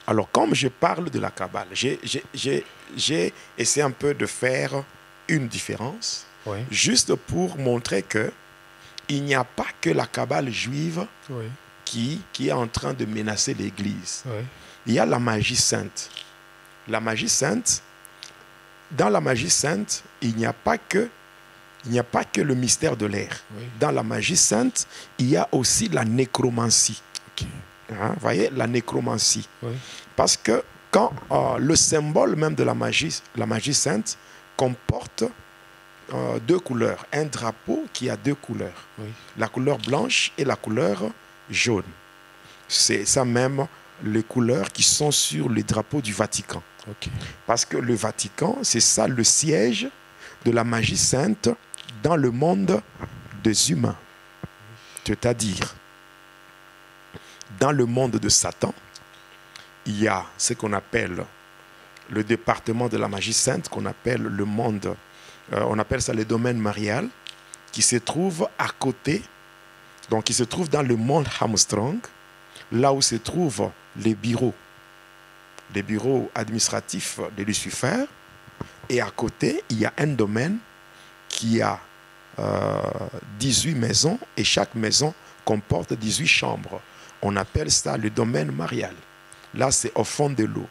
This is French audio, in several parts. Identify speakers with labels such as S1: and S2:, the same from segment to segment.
S1: Alors, comme je parle de la Kabbale, j'ai essayé un peu de faire une différence,
S2: Oui.
S1: juste pour montrer que il n'y a pas que la Kabbale juive
S2: Oui.
S1: qui est en train de menacer l'Église.
S2: Oui.
S1: Il y a la magie sainte. La magie sainte, dans la magie sainte, il n'y a pas que le mystère de l'air.
S2: Oui.
S1: Dans la magie sainte, il y a aussi la nécromancie.
S2: Ok.
S1: Hein, vous voyez, la nécromancie.
S2: Oui.
S1: Parce que quand le symbole même de la magie sainte comporte deux couleurs. Un drapeau qui a deux couleurs.
S2: Oui.
S1: La couleur blanche et la couleur jaune. C'est ça même les couleurs qui sont sur le drapeau du Vatican.
S2: Ok.
S1: Parce que le Vatican, c'est ça le siège de la magie sainte dans le monde des humains. C'est-à-dire, dans le monde de Satan, il y a ce qu'on appelle le département de la magie sainte, qu'on appelle le monde, on appelle ça le domaine marial, qui se trouve à côté, donc qui se trouve dans le monde Armstrong, là où se trouvent les bureaux administratifs de Lucifer. Et à côté, il y a un domaine qui a 18 maisons, et chaque maison comporte 18 chambres. On appelle ça le domaine marial. Là, c'est au fond de l'eau.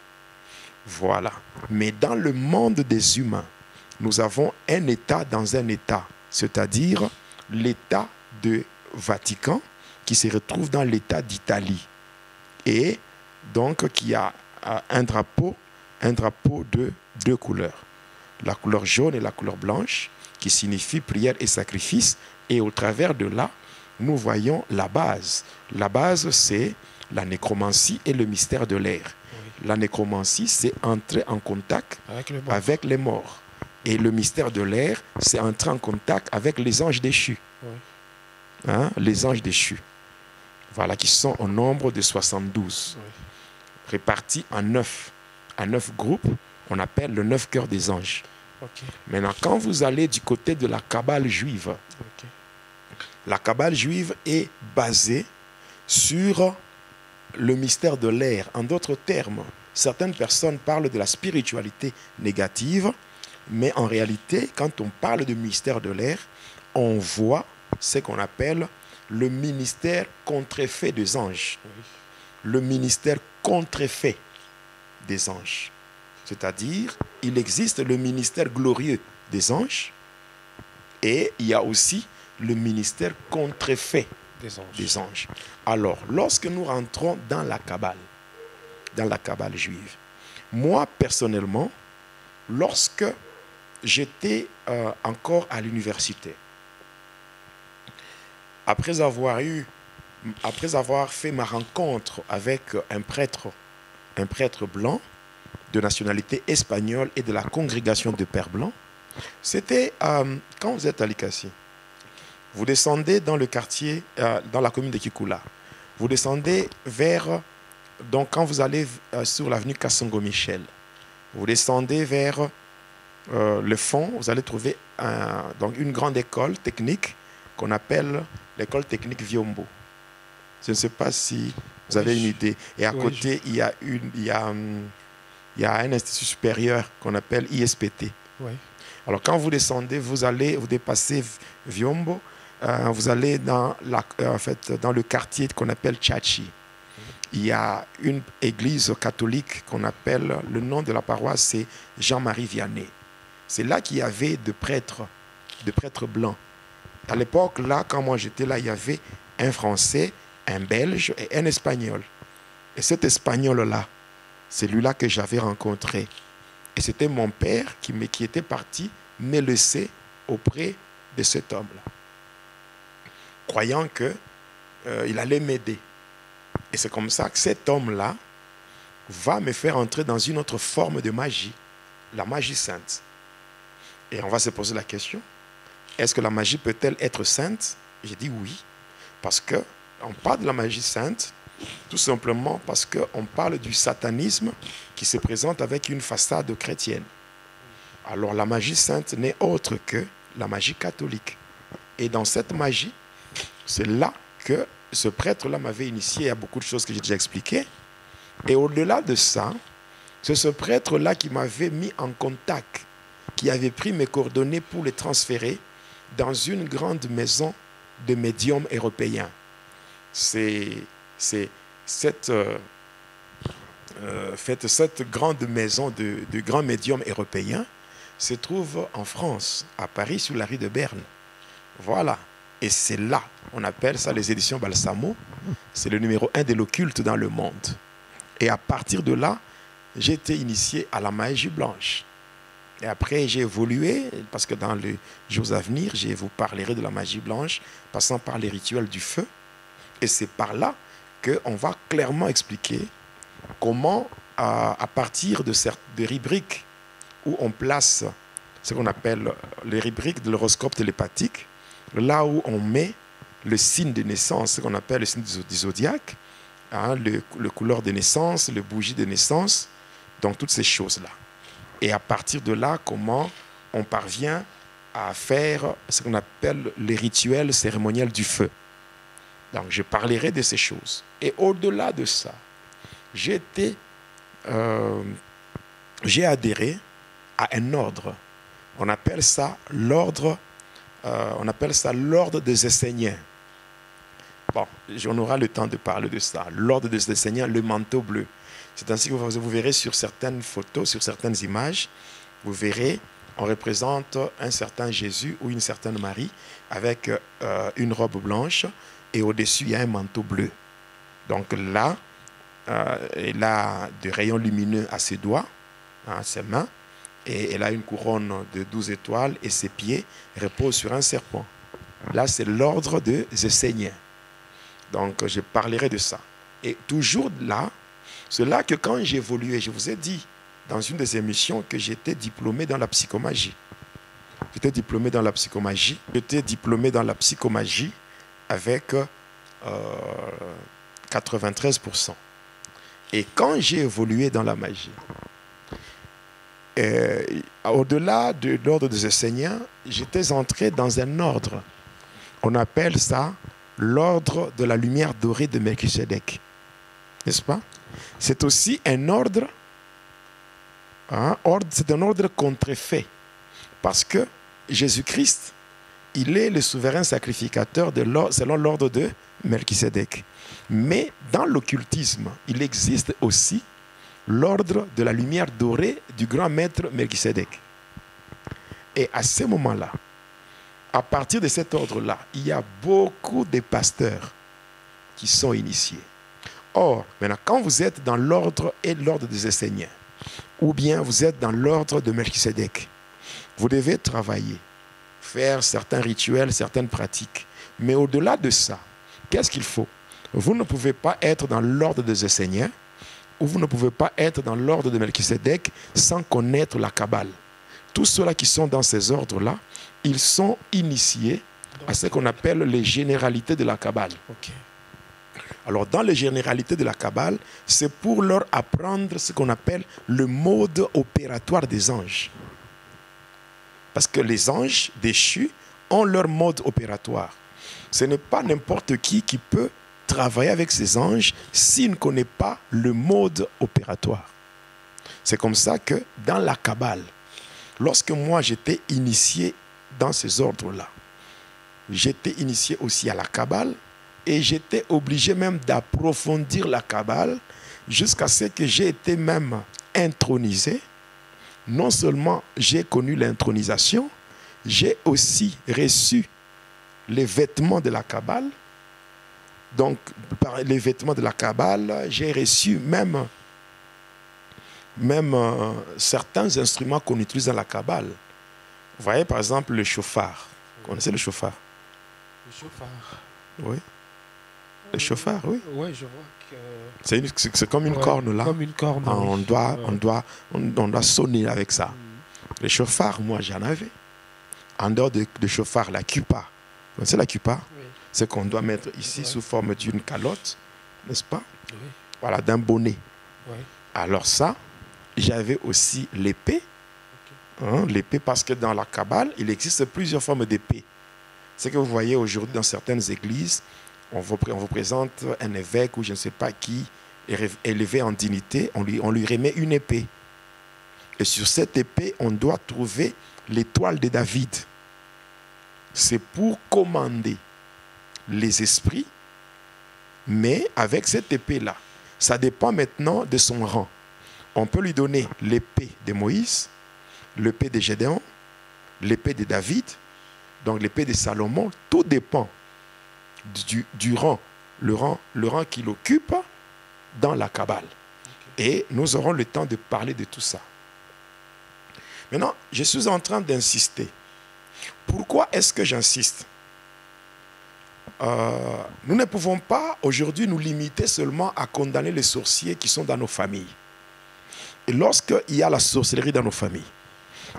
S1: Voilà. Mais dans le monde des humains, nous avons un état dans un état, c'est-à-dire l'état de Vatican qui se retrouve dans l'état d'Italie. Et donc qui a un drapeau de deux couleurs. La couleur jaune et la couleur blanche, qui signifie prière et sacrifice. Et au travers de là, nous voyons la base. La base, c'est la nécromancie et le mystère de l'air. Oui. La nécromancie, c'est entrer en contact avec les morts. Et le mystère de l'air, c'est entrer en contact avec les anges déchus. Oui. Hein? Les anges déchus. Voilà, qui sont au nombre de 72. Oui. Répartis en 9 groupes, on appelle le 9 cœurs des anges. Okay. Maintenant, quand vous allez du côté de la Kabbale juive, okay, la Kabbale juive est basée sur le mystère de l'air. En d'autres termes, certaines personnes parlent de la spiritualité négative, mais en réalité, quand on parle du mystère de l'air, on voit ce qu'on appelle le ministère contrefait des anges. Oui. Le ministère contrefait des anges. C'est-à-dire, il existe le ministère glorieux des anges et il y a aussi le ministère contrefait des anges. Alors, lorsque nous rentrons dans la Kabbale juive, moi, personnellement, lorsque j'étais encore à l'université, après avoir fait ma rencontre avec un prêtre blanc de nationalité espagnole et de la congrégation de Pères Blancs, c'était quand vous êtes à Likasi, vous descendez dans le quartier, dans la commune de Kikula, vous descendez vers, donc quand vous allez sur l'avenue Kassongo Michel, vous descendez vers le fond, vous allez trouver donc une grande école technique qu'on appelle l'école technique Viombo. Je ne sais pas si vous avez une idée. Et à côté, il y a un institut supérieur qu'on appelle ISPT. Oui. Alors quand vous descendez, vous dépassez Viombo, vous allez dans le quartier qu'on appelle Chachi. Il y a une église catholique qu'on appelle, le nom de la paroisse, c'est Jean-Marie Vianney. C'est là qu'il y avait de prêtres blancs. À l'époque, là, quand moi j'étais là, il y avait un Français, un Belge et un Espagnol. Et cet Espagnol-là, c'est lui-là que j'avais rencontré. Et c'était mon père qui était parti me laisser auprès de cet homme-là, croyant qu'il allait m'aider. Et c'est comme ça que cet homme-là va me faire entrer dans une autre forme de magie, la magie sainte. Et on va se poser la question, est-ce que la magie peut-elle être sainte? J'ai dit oui, parce qu'on parle de la magie sainte, tout simplement parce qu'on parle du satanisme qui se présente avec une façade chrétienne. Alors la magie sainte n'est autre que la magie catholique. Et dans cette magie, c'est là que ce prêtre-là m'avait initié à beaucoup de choses que j'ai déjà expliquées. Et au-delà de ça, c'est ce prêtre-là qui m'avait mis en contact, qui avait pris mes coordonnées pour les transférer dans une grande maison de médiums européens. Cette grande maison de grands médiums européens se trouve en France, à Paris, sur la rue de Berne. Voilà. Et c'est là, on appelle ça les éditions Balsamo. C'est le numéro 1 de l'occulte dans le monde. Et à partir de là, j'ai été initié à la magie blanche. Et après, j'ai évolué, parce que dans les jours à venir, je vous parlerai de la magie blanche, passant par les rituels du feu. Et c'est par là qu'on va clairement expliquer comment, à partir de rubriques où on place ce qu'on appelle les rubriques de l'horoscope télépathique, là où on met le signe de naissance, ce qu'on appelle le signe du zodiaque, hein, le couleur de naissance, le bougie de naissance, donc toutes ces choses-là. Et à partir de là, comment on parvient à faire ce qu'on appelle les rituels cérémoniels du feu. Donc je parlerai de ces choses. Et au-delà de ça, j'ai adhéré à un ordre. On appelle ça l'ordre des Esséniens. Bon, on aura le temps de parler de ça. L'ordre des Esséniens, le manteau bleu. C'est ainsi que vous verrez sur certaines photos, sur certaines images, vous verrez, on représente un certain Jésus ou une certaine Marie avec une robe blanche et au-dessus, il y a un manteau bleu. Donc là, elle a des rayons lumineux à ses doigts, à ses mains, et elle a une couronne de 12 étoiles et ses pieds reposent sur un serpent. Là, c'est l'ordre des Esséniens. Donc, je parlerai de ça. Et toujours là, c'est là que quand j'évoluais, je vous ai dit dans une des émissions que j'étais diplômé dans la psychomagie. J'étais diplômé dans la psychomagie. J'étais diplômé dans la psychomagie avec 93%. Et quand j'ai évolué dans la magie, au-delà de l'ordre des Esséniens, j'étais entré dans un ordre. On appelle ça l'ordre de la lumière dorée de Melchisedec. N'est-ce pas? C'est aussi un ordre, c'est un ordre contrefait. Parce que Jésus-Christ, il est le souverain sacrificateur selon l'ordre de Melchisedec. Mais dans l'occultisme, il existe aussi l'ordre de la lumière dorée du grand maître Melchisedec. Et à ce moment-là, à partir de cet ordre-là, il y a beaucoup de pasteurs qui sont initiés. Or, maintenant, quand vous êtes dans l'ordre et l'ordre des Esséniens, ou bien vous êtes dans l'ordre de Melchisedec, vous devez travailler, faire certains rituels, certaines pratiques. Mais au-delà de ça, qu'est-ce qu'il faut? Vous ne pouvez pas être dans l'ordre des Esséniens, ou vous ne pouvez pas être dans l'ordre de Melchisedec sans connaître la Kabbale. Tous ceux-là qui sont dans ces ordres-là, ils sont initiés à ce qu'on appelle les généralités de la Kabbale.
S2: Okay.
S1: Alors, dans les généralités de la Kabbale, c'est pour leur apprendre ce qu'on appelle le mode opératoire des anges. Parce que les anges déchus ont leur mode opératoire. Ce n'est pas n'importe qui peut travailler avec ces anges s'il ne connaît pas le mode opératoire. C'est comme ça que dans la Kabbale, lorsque moi j'étais initié dans ces ordres-là, j'étais initié aussi à la Kabbale et j'étais obligé même d'approfondir la Kabbale jusqu'à ce que j'ai été même intronisé. Non seulement j'ai connu l'intronisation, j'ai aussi reçu les vêtements de la Kabbale. Donc, par les vêtements de la Kabbale, j'ai reçu même certains instruments qu'on utilise dans la Kabbale. Vous voyez, par exemple, le chauffard. Vous connaissez le chauffard?
S2: Le chauffard.
S1: Oui. Le chauffard, oui.
S2: Oui, je vois que...
S1: C'est comme une corne, là.
S2: Comme une corne.
S1: On doit sonner avec ça. Le chauffard, moi, j'en avais. En dehors de chauffard, la kippa. Vous connaissez la kippa? Oui. C'est qu'on doit mettre ici sous forme d'une calotte, n'est-ce pas?
S2: Oui.
S1: Voilà, d'un bonnet.
S2: Oui.
S1: Alors ça, j'avais aussi l'épée. Okay. L'épée, parce que dans la Kabbale, il existe plusieurs formes d'épée. Ce que vous voyez aujourd'hui dans certaines églises, on vous présente un évêque ou je ne sais pas qui, élevé en dignité, on lui remet une épée. Et sur cette épée, on doit trouver l'étoile de David. C'est pour commander les esprits, mais avec cette épée-là, ça dépend maintenant de son rang. On peut lui donner l'épée de Moïse, l'épée de Gédéon, l'épée de David, donc l'épée de Salomon. Tout dépend du rang, le rang qu'il occupe dans la Kabbale. Et nous aurons le temps de parler de tout ça. Maintenant, je suis en train d'insister. Pourquoi est-ce que j'insiste? Nous ne pouvons pas aujourd'hui nous limiter seulement à condamner les sorciers qui sont dans nos familles. Et lorsqu'il y a la sorcellerie dans nos familles,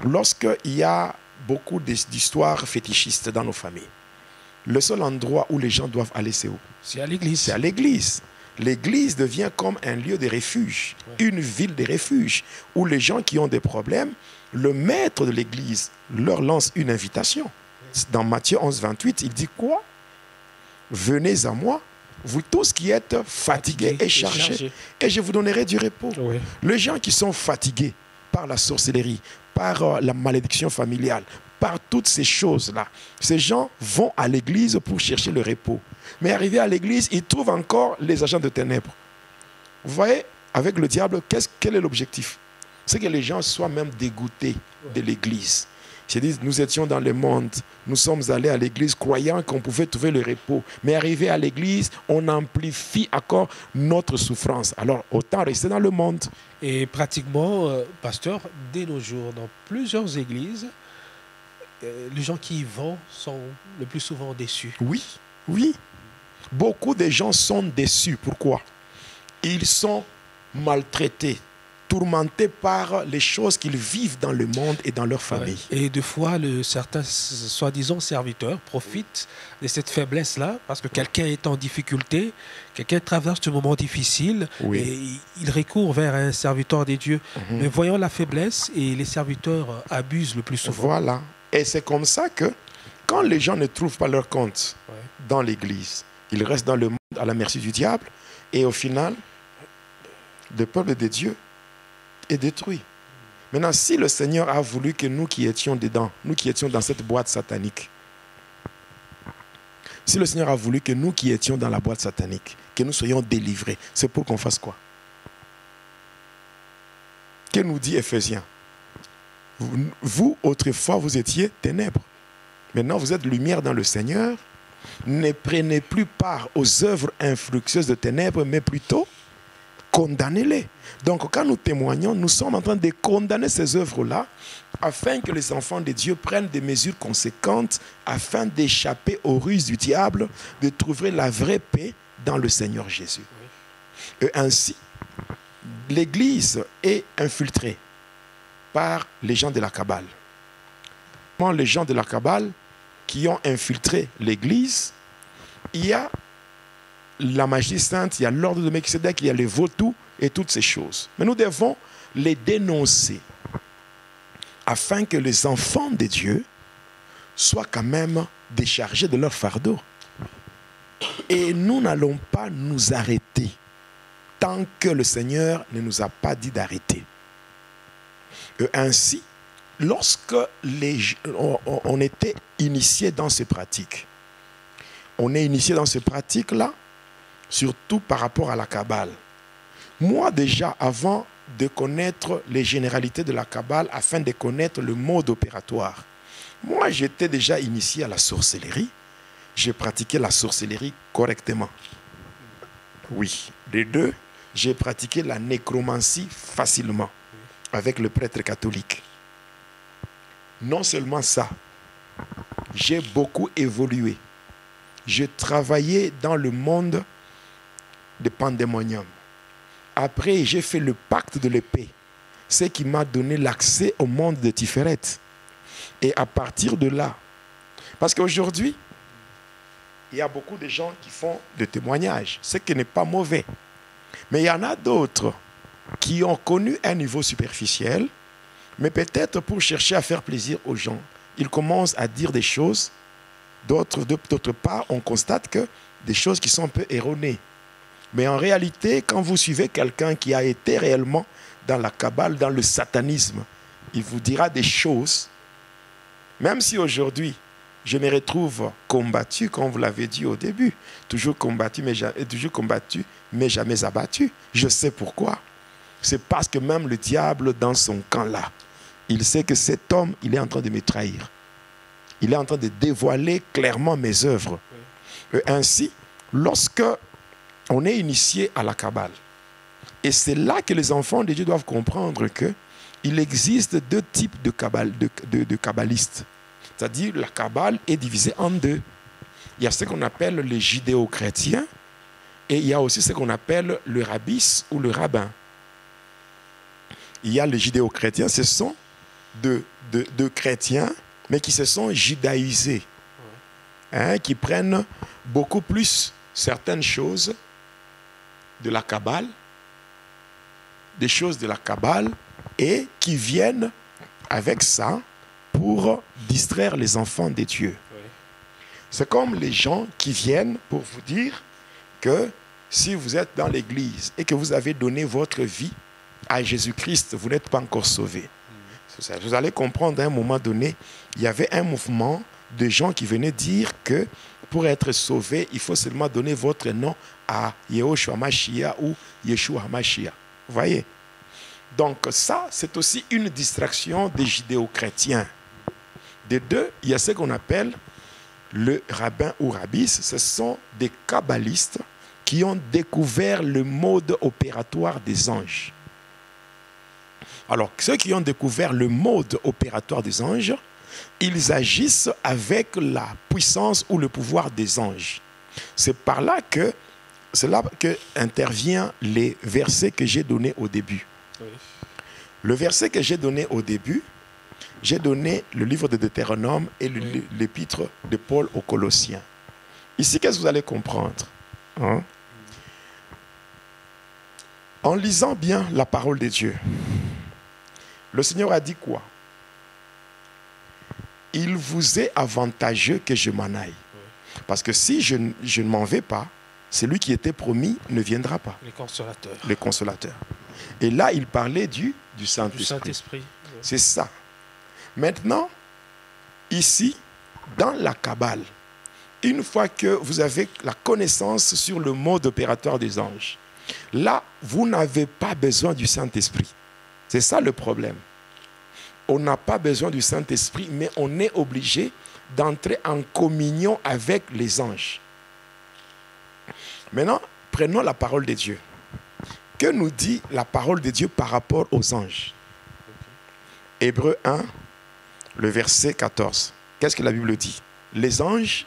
S1: lorsqu'il y a beaucoup d'histoires fétichistes dans nos familles, le seul endroit où les gens doivent aller, c'est où?
S2: C'est à l'église.
S1: C'est à l'église. L'église devient comme un lieu de refuge, une ville de refuge, où les gens qui ont des problèmes, le maître de l'église leur lance une invitation. Dans Matthieu 11, 28, il dit quoi? Venez à moi, vous tous qui êtes fatigués et chargés, et je vous donnerai du repos.
S2: Oui.
S1: Les gens qui sont fatigués par la sorcellerie, par la malédiction familiale, par toutes ces choses-là, ces gens vont à l'église pour chercher le repos. Mais arrivés à l'église, ils trouvent encore les agents de ténèbres. Vous voyez, avec le diable, quel est l'objectif? C'est que les gens soient même dégoûtés de l'église. Ils disent, nous étions dans le monde, nous sommes allés à l'église croyant qu'on pouvait trouver le repos. Mais arrivé à l'église, on amplifie encore notre souffrance. Alors, autant rester dans le monde.
S2: Et pratiquement, pasteur, dès nos jours, dans plusieurs églises, les gens qui y vont sont le plus souvent déçus.
S1: Oui, oui. Beaucoup de gens sont déçus. Pourquoi? Ils sont maltraités, tourmentés par les choses qu'ils vivent dans le monde et dans leur famille.
S2: Ouais. Et des fois, certains soi-disant serviteurs profitent de cette faiblesse-là parce que quelqu'un est en difficulté, quelqu'un traverse un moment difficile,
S1: Oui.
S2: Et il recourt vers un serviteur des dieux. Mais voyant la faiblesse, et les serviteurs abusent le plus souvent.
S1: Voilà. Et c'est comme ça que quand les gens ne trouvent pas leur compte dans l'église, ils restent dans le monde à la merci du diable et au final, le peuple de Dieu est détruit. Maintenant, si le Seigneur a voulu que nous qui étions dedans, nous qui étions dans cette boîte satanique, si le Seigneur a voulu que nous qui étions dans la boîte satanique, que nous soyons délivrés, c'est pour qu'on fasse quoi? Que nous dit Éphésiens? Vous, autrefois, vous étiez ténèbres. Maintenant, vous êtes lumière dans le Seigneur. Ne prenez plus part aux œuvres infructueuses de ténèbres, mais plutôt condamnez-les. Donc, quand nous témoignons, nous sommes en train de condamner ces œuvres-là afin que les enfants de Dieu prennent des mesures conséquentes afin d'échapper aux ruses du diable, de trouver la vraie paix dans le Seigneur Jésus. Et ainsi, l'Église est infiltrée par les gens de la Kabbale. Les gens de la Kabbale qui ont infiltré l'Église, il y a la magie sainte, il y a l'ordre de Melchisédek, il y a les vautours et toutes ces choses. Mais nous devons les dénoncer afin que les enfants de Dieu soient quand même déchargés de leur fardeau. Et nous n'allons pas nous arrêter tant que le Seigneur ne nous a pas dit d'arrêter. Et ainsi, lorsque on était initié dans ces pratiques, on est initié dans ces pratiques-là, surtout par rapport à la Kabbale. Moi déjà, avant de connaître les généralités de la Kabbale, afin de connaître le mode opératoire, moi j'étais déjà initié à la sorcellerie. J'ai pratiqué la sorcellerie correctement. Oui, les deux, j'ai pratiqué la nécromancie facilement avec le prêtre catholique. Non seulement ça, j'ai beaucoup évolué. J'ai travaillé dans le monde de pandémonium. Après, j'ai fait le pacte de l'épée, ce qui m'a donné l'accès au monde de Tiferet. Et à partir de là, parce qu'aujourd'hui, il y a beaucoup de gens qui font des témoignages, ce qui n'est pas mauvais. Mais il y en a d'autres qui ont connu un niveau superficiel, mais peut-être pour chercher à faire plaisir aux gens, ils commencent à dire des choses. D'autre part, on constate que des choses qui sont un peu erronées. Mais en réalité, quand vous suivez quelqu'un qui a été réellement dans la Kabbale, dans le satanisme, il vous dira des choses, même si aujourd'hui, je me retrouve combattu, comme vous l'avez dit au début, toujours combattu, mais jamais abattu. Je sais pourquoi. C'est parce que même le diable, dans son camp-là, il sait que cet homme, il est en train de me trahir. Il est en train de dévoiler clairement mes œuvres. Et ainsi, lorsque on est initié à la Kabbale, et c'est là que les enfants de Dieu doivent comprendre qu'il existe deux types de kabbalistes. C'est-à-dire la Kabbale est divisée en deux. Il y a ce qu'on appelle les judéo-chrétiens et il y a aussi ce qu'on appelle le rabbis ou le rabbin. Il y a les judéo-chrétiens, ce sont de chrétiens, mais qui se sont judaïsés, qui prennent beaucoup plus certaines choses de la Kabbale, des choses de la Kabbale, et qui viennent avec ça pour distraire les enfants de Dieu. Oui. C'est comme les gens qui viennent pour vous dire que si vous êtes dans l'église et que vous avez donné votre vie à Jésus-Christ, vous n'êtes pas encore sauvé. Vous allez comprendre à un moment donné, il y avait un mouvement de gens qui venaient dire que pour être sauvé, il faut seulement donner votre nom à Yehoshua Mashiach ou Yeshua Mashiach. Vous voyez? Donc ça, c'est aussi une distraction des judéo-chrétiens. Des deux, il y a ce qu'on appelle le rabbin ou rabbis. Ce sont des kabbalistes qui ont découvert le mode opératoire des anges. Alors, ceux qui ont découvert le mode opératoire des anges, ils agissent avec la puissance ou le pouvoir des anges. C'est là que interviennent les versets que j'ai donnés au début. Oui. Le verset que j'ai donné au début, j'ai donné le livre de Deutéronome et l'épître de Paul aux Colossiens. Ici, qu'est-ce que vous allez comprendre? En lisant bien la parole de Dieu, le Seigneur a dit quoi? Il vous est avantageux que je m'en aille. Parce que si je ne m'en vais pas, celui qui était promis ne viendra pas. Le consolateur. Et là, il parlait du Saint-Esprit. C'est ça. Maintenant, ici, dans la Kabbale, une fois que vous avez la connaissance sur le mode opératoire des anges, là, vous n'avez pas besoin du Saint-Esprit. C'est ça le problème. On n'a pas besoin du Saint-Esprit, mais on est obligé d'entrer en communion avec les anges. Maintenant, prenons la parole de Dieu. Que nous dit la parole de Dieu par rapport aux anges? Hébreux 1, le verset 14. Qu'est-ce que la Bible dit? Les anges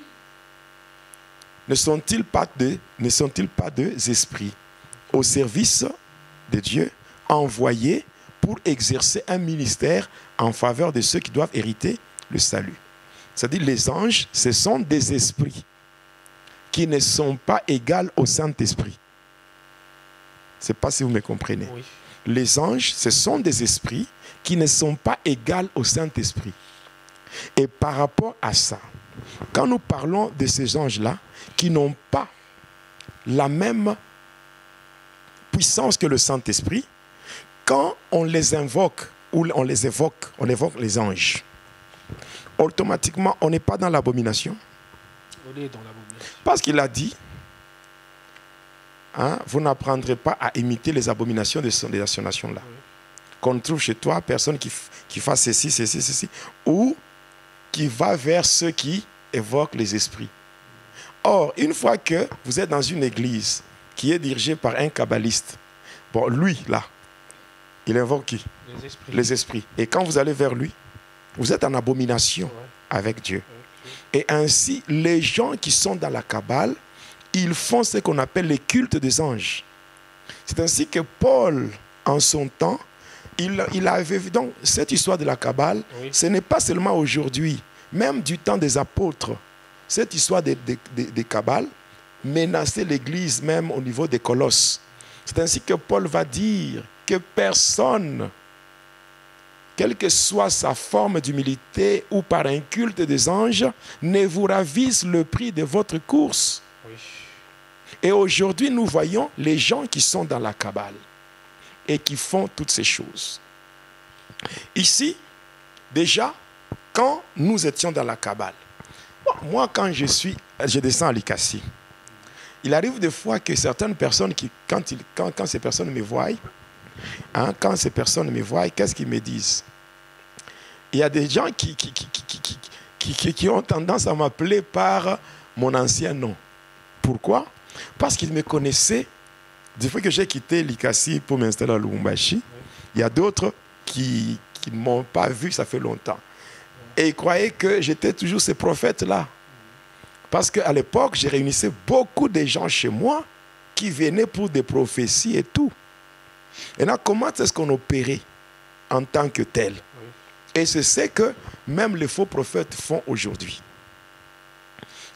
S1: ne sont-ils pas des esprits au service de Dieu, envoyés pour exercer un ministère en faveur de ceux qui doivent hériter le salut? C'est-à-dire les anges, ce sont des esprits qui ne sont pas égaux au Saint-Esprit. Je ne sais pas si vous me comprenez. Oui. Les anges, ce sont des esprits qui ne sont pas égaux au Saint-Esprit. Et par rapport à ça, quand nous parlons de ces anges-là, qui n'ont pas la même puissance que le Saint-Esprit, quand on les invoque, ou on évoque les anges, automatiquement, on n'est pas dans l'abomination. On est dans l'abomination. Parce qu'il a dit, vous n'apprendrez pas à imiter les abominations de ces nations-là. Oui. Qu'on trouve chez toi, personne qui fasse ceci, ou qui va vers ceux qui évoquent les esprits. Or, une fois que vous êtes dans une église qui est dirigée par un kabbaliste, bon, lui, là, il invoque qui? Les esprits. Et quand vous allez vers lui, vous êtes en abomination avec Dieu. Et ainsi, les gens qui sont dans la Kabbale, ils font ce qu'on appelle les cultes des anges. C'est ainsi que Paul, en son temps, il avait vu. Donc, cette histoire de la Kabbale, ce n'est pas seulement aujourd'hui, même du temps des apôtres. Cette histoire des Kabbales menaçait l'Église même au niveau des Colosses. C'est ainsi que Paul va dire que personne, quelle que soit sa forme d'humilité ou par un culte des anges, ne vous ravisse le prix de votre course. Oui. Et aujourd'hui, nous voyons les gens qui sont dans la Kabbale et qui font toutes ces choses. Ici, déjà, quand nous étions dans la Kabbale, moi, quand je descends à Likassi, il arrive des fois que certaines personnes, quand ces personnes me voient, qu'est-ce qu'ils me disent? Il y a des gens qui ont tendance à m'appeler par mon ancien nom. Pourquoi? Parce qu'ils me connaissaient. Depuis que j'ai quitté Likassi pour m'installer à Lubumbashi, il y a d'autres qui ne m'ont pas vu, ça fait longtemps. Et ils croyaient que j'étais toujours ce prophète-là. Parce qu'à l'époque, je réunissais beaucoup de gens chez moi qui venaient pour des prophéties et tout. Et là, comment est-ce qu'on opérait en tant que tel? Et c'est ce que même les faux prophètes font aujourd'hui.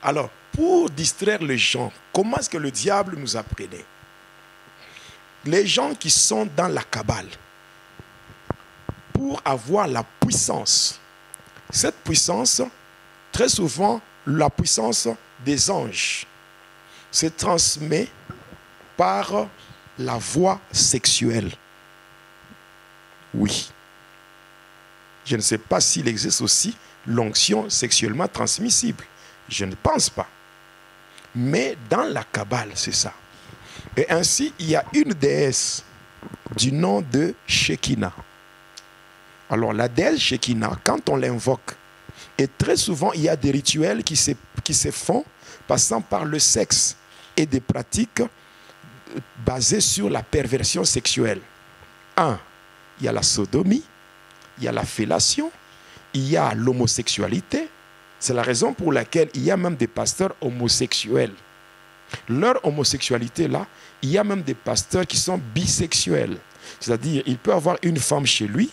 S1: Alors, pour distraire les gens, comment est-ce que le diable nous apprenait? Les gens qui sont dans la Kabbale, pour avoir la puissance, cette puissance, très souvent, la puissance des anges se transmet par la voie sexuelle. Oui. Je ne sais pas s'il existe aussi l'onction sexuellement transmissible. Je ne pense pas. Mais dans la Kabbale, c'est ça. Et ainsi, il y a une déesse du nom de Shekinah. Alors, la déesse Shekinah, quand on l'invoque, et très souvent, il y a des rituels qui se font passant par le sexe et des pratiques basées sur la perversion sexuelle. Il y a la sodomie, il y a la fellation, il y a l'homosexualité. C'est la raison pour laquelle il y a même des pasteurs homosexuels. Leur homosexualité là, il y a même des pasteurs qui sont bisexuels. C'est-à-dire, il peut avoir une femme chez lui,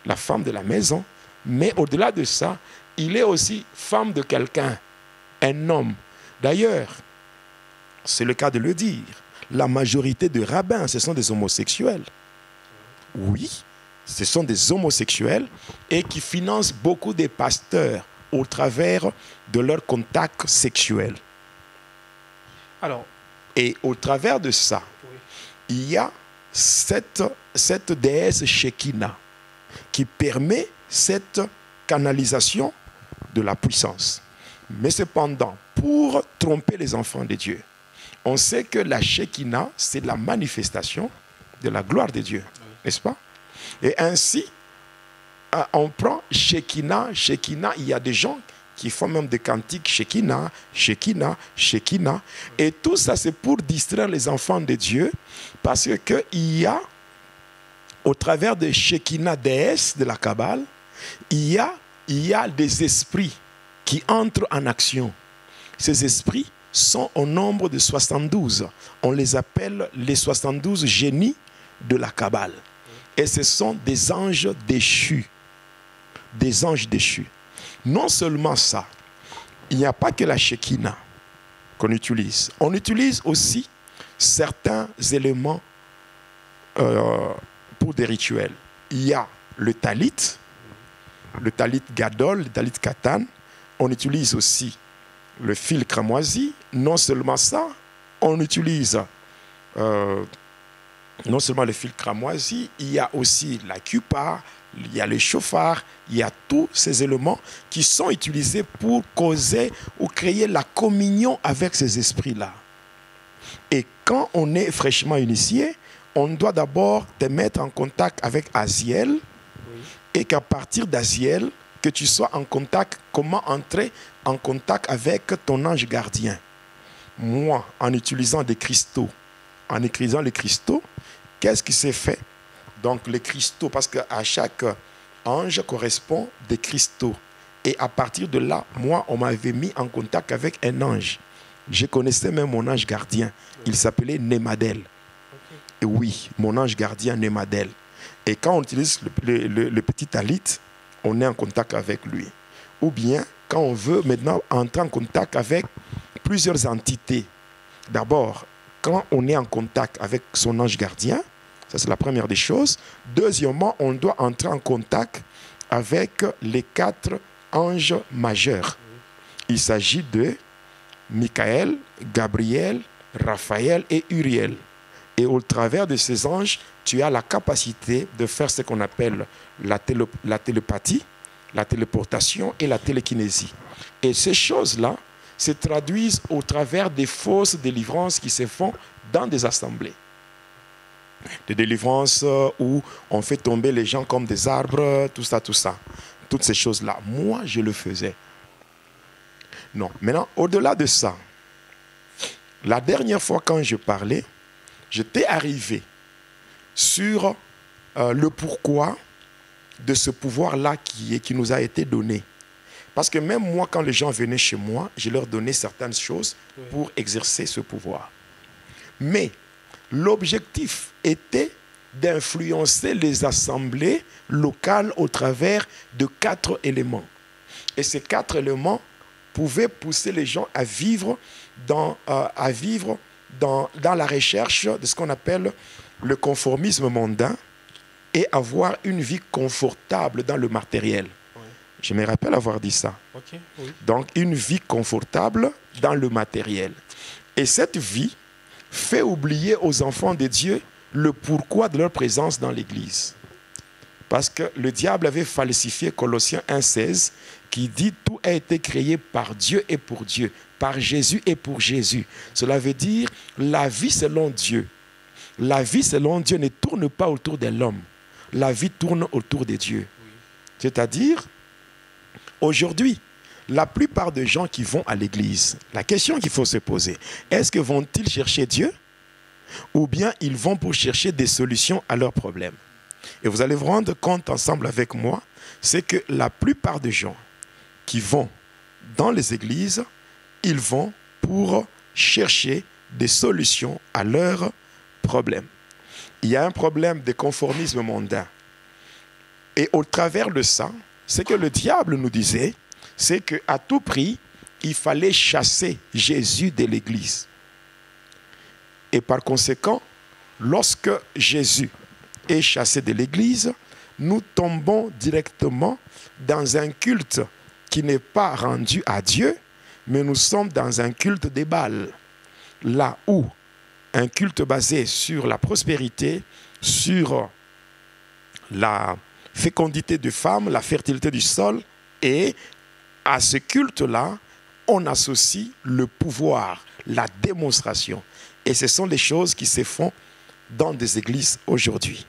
S1: la femme de la maison, mais au-delà de ça, il est aussi femme de quelqu'un, un homme. D'ailleurs, c'est le cas de le dire, la majorité de rabbins, ce sont des homosexuels. Oui, ce sont des homosexuels et qui financent beaucoup des pasteurs au travers de leurs contacts sexuels.
S2: Alors,
S1: et au travers de ça, il y a cette déesse Shekinah qui permet cette canalisation de la puissance. Mais cependant, pour tromper les enfants de Dieu, on sait que la Shekinah, c'est la manifestation de la gloire de Dieu, n'est-ce pas? Et ainsi, on prend Shekinah, il y a des gens qui font même des cantiques Shekinah, Shekinah, Shekinah. Et tout ça, c'est pour distraire les enfants de Dieu, parce qu'il y a, au travers de Shekinah déesse de la Kabbale, il y a des esprits qui entrent en action. Ces esprits sont au nombre de 72. On les appelle les 72 génies de la Kabbale. Et ce sont des anges déchus. Des anges déchus. Non seulement ça, il n'y a pas que la Shekinah qu'on utilise. On utilise aussi certains éléments pour des rituels. Il y a le talit gadol, le talit katan. On utilise aussi le fil cramoisi. Non seulement ça, on utilise non seulement le fil cramoisi, il y a aussi la kippa, il y a le chauffard, il y a tous ces éléments qui sont utilisés pour causer ou créer la communion avec ces esprits-là. Et quand on est fraîchement initié, on doit d'abord te mettre en contact avec Aziel, et qu'à partir d'Aziel, que tu sois en contact, comment entrer en contact avec ton ange gardien. Moi, en utilisant des cristaux, en écrivant les cristaux, qu'est-ce qui s'est fait? Donc les cristaux, parce qu'à chaque ange correspond des cristaux. Et à partir de là, moi, on m'avait mis en contact avec un ange. Je connaissais même mon ange gardien. Il s'appelait Nemadel. Et oui, mon ange gardien Nemadel. Et quand on utilise le petit talit, on est en contact avec lui. Ou bien, quand on veut maintenant entrer en contact avec plusieurs entités. D'abord, quand on est en contact avec son ange gardien, ça c'est la première des choses. Deuxièmement, on doit entrer en contact avec les 4 anges majeurs. Il s'agit de Michael, Gabriel, Raphaël et Uriel. Et au travers de ces anges, tu as la capacité de faire ce qu'on appelle la télépathie, la téléportation et la télékinésie. Et ces choses-là se traduisent au travers des fausses délivrances qui se font dans des assemblées. Des délivrances où on fait tomber les gens comme des arbres, tout ça, tout ça. Toutes ces choses-là. Moi, je le faisais. Non. Maintenant, au-delà de ça, la dernière fois quand je parlais, j'étais arrivé sur le pourquoi de ce pouvoir-là qui nous a été donné. Parce que même moi, quand les gens venaient chez moi, je leur donnais certaines choses pour exercer ce pouvoir. Mais l'objectif était d'influencer les assemblées locales au travers de 4 éléments. Et ces 4 éléments pouvaient pousser les gens à vivre dans la recherche de ce qu'on appelle le conformisme mondain et avoir une vie confortable dans le matériel. Oui. Je me rappelle avoir dit ça. Okay, oui. Donc, une vie confortable dans le matériel. Et cette vie fait oublier aux enfants de Dieu le pourquoi de leur présence dans l'Église. Parce que le diable avait falsifié Colossiens 1,16 qui dit « Tout a été créé par Dieu et pour Dieu, par Jésus et pour Jésus ». Cela veut dire la vie selon Dieu. La vie selon Dieu ne tourne pas autour de l'homme. La vie tourne autour de Dieu. Oui. C'est-à-dire, aujourd'hui, la plupart des gens qui vont à l'église, la question qu'il faut se poser, est-ce que vont-ils chercher Dieu ou bien ils vont pour chercher des solutions à leurs problèmes? Et vous allez vous rendre compte ensemble avec moi, c'est que la plupart des gens qui vont dans les églises, ils vont pour chercher des solutions à leurs problèmes. Il y a un problème de conformisme mondain. Et au travers de ça, ce que le diable nous disait, c'est qu'à tout prix, il fallait chasser Jésus de l'église. Et par conséquent, lorsque Jésus est chassé de l'église, nous tombons directement dans un culte qui n'est pas rendu à Dieu, mais nous sommes dans un culte des Baals. Là où un culte basé sur la prospérité, sur la fécondité de femmes, la fertilité du sol, et à ce culte-là, on associe le pouvoir, la démonstration. Et ce sont les choses qui se font dans des églises aujourd'hui.